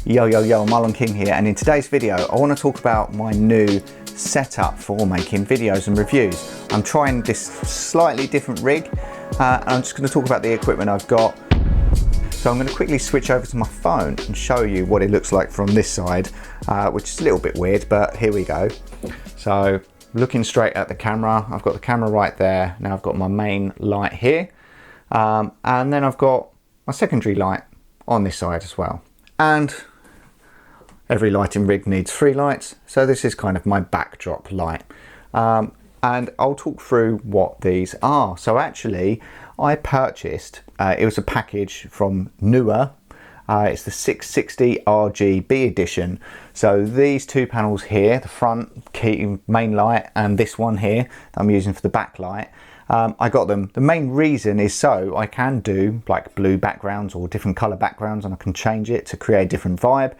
Yo, Marlon King here, and in today's video I want to talk about my new setup for making videos and reviews. I'm trying this slightly different rig and I'm just going to talk about the equipment I've got. So I'm going to quickly switch over to my phone and show you what it looks like from this side, which is a little bit weird, but here we go. So looking straight at the camera, I've got the camera right there. Now I've got my main light here, and then I've got my secondary light on this side as well. And every lighting rig needs 3 lights, so this is kind of my backdrop light. And I'll talk through what these are. So actually, I purchased, it was a package from Newer. It's the 660 RGB edition. So these 2 panels here, the front key main light and this one here that I'm using for the backlight, I got them. The main reason is so I can do like blue backgrounds or different color backgrounds, and I can change it to create a different vibe.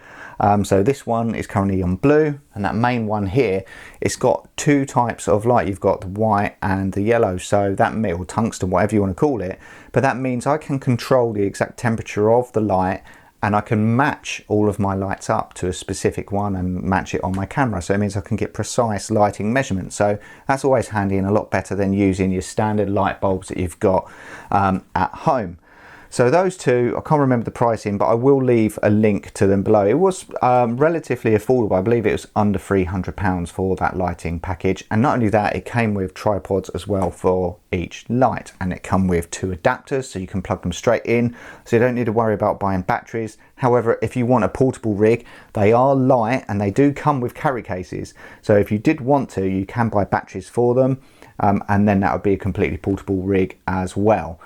So this one is currently on blue, and that main one here, it's got 2 types of light. You've got the white and the yellow, so that or tungsten, whatever you want to call it. But that means I can control the exact temperature of the light, and I can match all of my lights up to a specific one and match it on my camera. So it means I can get precise lighting measurements. So that's always handy and a lot better than using your standard light bulbs that you've got at home. So those 2, I can't remember the pricing, but I will leave a link to them below. It was relatively affordable. I believe it was under £300 for that lighting package. And not only that, it came with tripods as well for each light. And it come with 2 adapters, so you can plug them straight in. So you don't need to worry about buying batteries. However, if you want a portable rig, they are light and they do come with carry cases. So if you did want to, you can buy batteries for them. And then that would be a completely portable rig as well.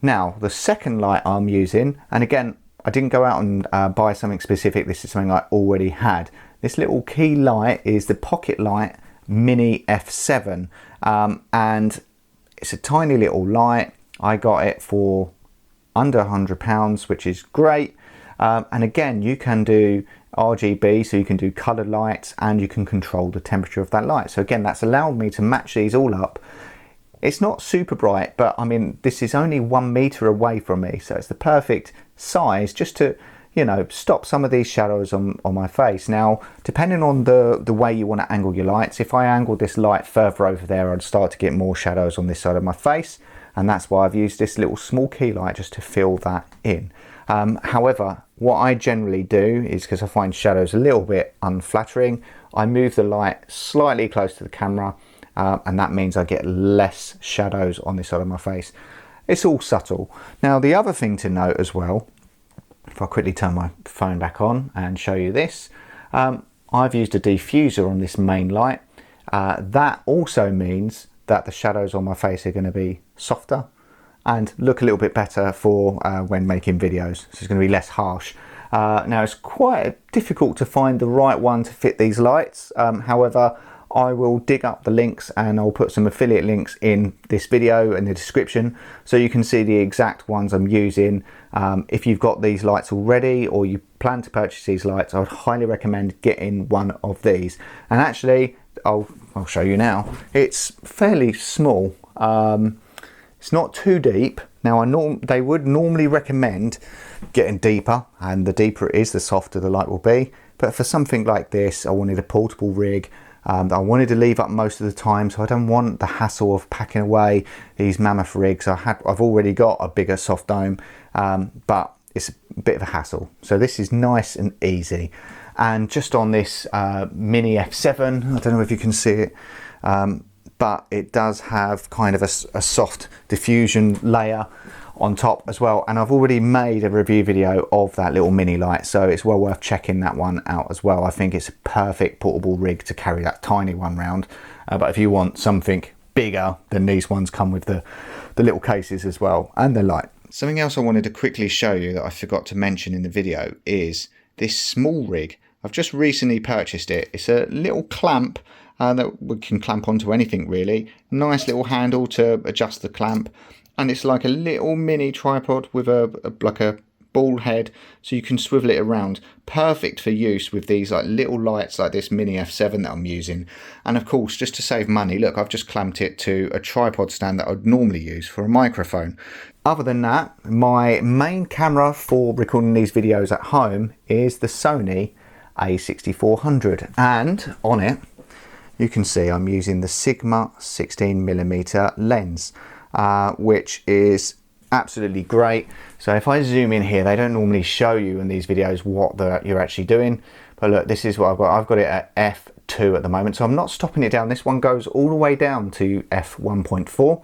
Now, the second light I'm using, and again, I didn't go out and buy something specific. This is something I already had. This little key light is the Pocket Light Mini F7, and it's a tiny little light. I got it for under £100, which is great. And again, you can do RGB, so you can do coloured lights, and you can control the temperature of that light. So again, that's allowed me to match these all up. It's not super bright, but I mean, this is only 1 meter away from me, so it's the perfect size just to, you know, stop some of these shadows on my face. Now, depending on the way you want to angle your lights, if I angle this light further over there, I'd start to get more shadows on this side of my face, and that's why I've used this little small key light just to fill that in. However, what I generally do is, because I find shadows a little bit unflattering, I move the light slightly close to the camera, and that means I get less shadows on this side of my face. It's all subtle. Now, the other thing to note as well, if I quickly turn my phone back on and show you this, I've used a diffuser on this main light. That also means that the shadows on my face are going to be softer and look a little bit better for when making videos. So it's going to be less harsh. Now, it's quite difficult to find the right one to fit these lights. However, I will dig up the links and I'll put some affiliate links in this video in the description so you can see the exact ones I'm using. If you've got these lights already or you plan to purchase these lights, I would highly recommend getting one of these. And actually, I'll show you now. It's fairly small. It's not too deep. Now, they would normally recommend getting deeper, and the deeper it is, the softer the light will be. But for something like this, I wanted a portable rig. I wanted to leave up most of the time, so I don't want the hassle of packing away these mammoth rigs. I've already got a bigger soft dome, but it's a bit of a hassle. So this is nice and easy. And just on this Mini F7, I don't know if you can see it, but it does have kind of a soft diffusion layer on top as well, and I've already made a review video of that little mini light, so it's well worth checking that one out as well. I think it's a perfect portable rig to carry that tiny one round, but if you want something bigger, then these ones come with the little cases as well, and the light. Something else I wanted to quickly show you that I forgot to mention in the video is this small rig. I've just recently purchased it. It's a little clamp that we can clamp onto anything really. Nice little handle to adjust the clamp. And it's like a little mini tripod with like a ball head, so you can swivel it around. Perfect for use with these like little lights like this Mini F7 that I'm using. And of course, just to save money, look, I've just clamped it to a tripod stand that I'd normally use for a microphone. Other than that, my main camera for recording these videos at home is the Sony a6400, and on it you can see I'm using the Sigma 16mm lens, which is absolutely great. So if I zoom in here, they don't normally show you in these videos what you're actually doing, but look, this is what I've got. I've got it at f2 at the moment, so I'm not stopping it down. This one goes all the way down to f1.4,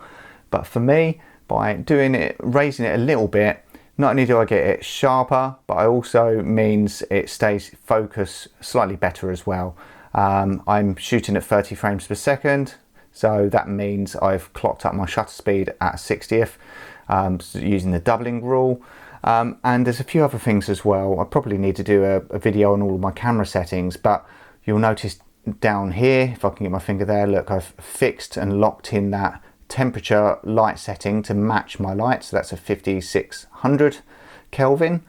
but for me, by doing it, raising it a little bit, not only do I get it sharper, but I also means it stays focus slightly better as well. I'm shooting at 30 frames per second, so that means I've clocked up my shutter speed at 60th, using the doubling rule. And there's a few other things as well. I probably need to do a video on all of my camera settings, but you'll notice down here, if I can get my finger there, look, I've fixed and locked in that temperature light setting to match my light, so that's a 5600 Kelvin.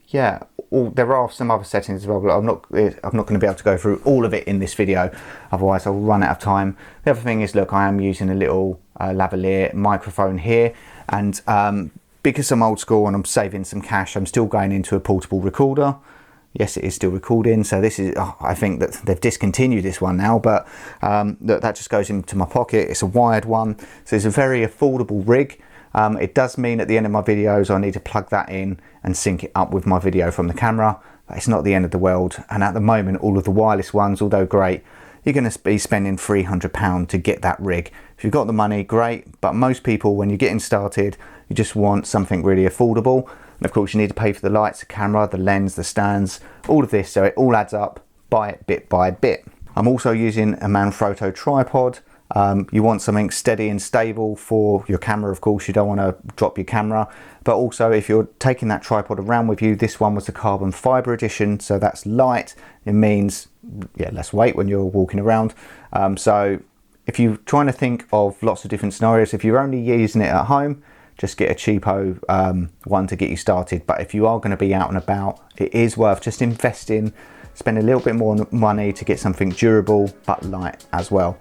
Yeah, there are some other settings as well, but I'm not going to be able to go through all of it in this video, otherwise I'll run out of time. The other thing is, look, I am using a little lavalier microphone here, and because I'm old school and I'm saving some cash, I'm still going into a portable recorder. Yes, it is still recording, so this is, I think that they've discontinued this one now, but look, that just goes into my pocket. It's a wired one, so it's a very affordable rig. It does mean at the end of my videos I need to plug that in and sync it up with my video from the camera, but it's not the end of the world. And at the moment, all of the wireless ones, although great, you're going to be spending £300 to get that rig. If you've got the money, great, but most people, when you're getting started, you just want something really affordable. And of course, you need to pay for the lights, the camera, the lens, the stands, all of this, so it all adds up. Buy it bit by bit. I'm also using a Manfrotto tripod. You want something steady and stable for your camera, of course. You don't want to drop your camera, but also if you're taking that tripod around with you, this one was the carbon fiber edition, so that's light. It means, yeah, less weight when you're walking around. So if you're trying to think of lots of different scenarios, if you're only using it at home, just get a cheapo one to get you started. But if you are going to be out and about, it is worth just investing, spend a little bit more money to get something durable but light as well.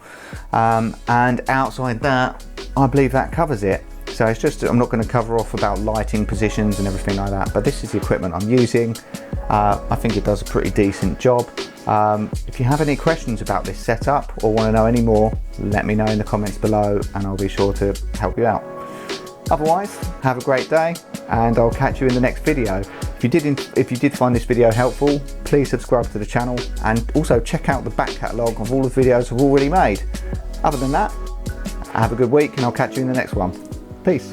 And outside that, I believe that covers it. So it's just, I'm not going to cover off about lighting positions and everything like that, but this is the equipment I'm using. I think it does a pretty decent job. If you have any questions about this setup or want to know any more, let me know in the comments below and I'll be sure to help you out. Otherwise, have a great day and I'll catch you in the next video. If you did find this video helpful, please subscribe to the channel and also check out the back catalogue of all the videos I've already made. Other than that, have a good week and I'll catch you in the next one. Peace.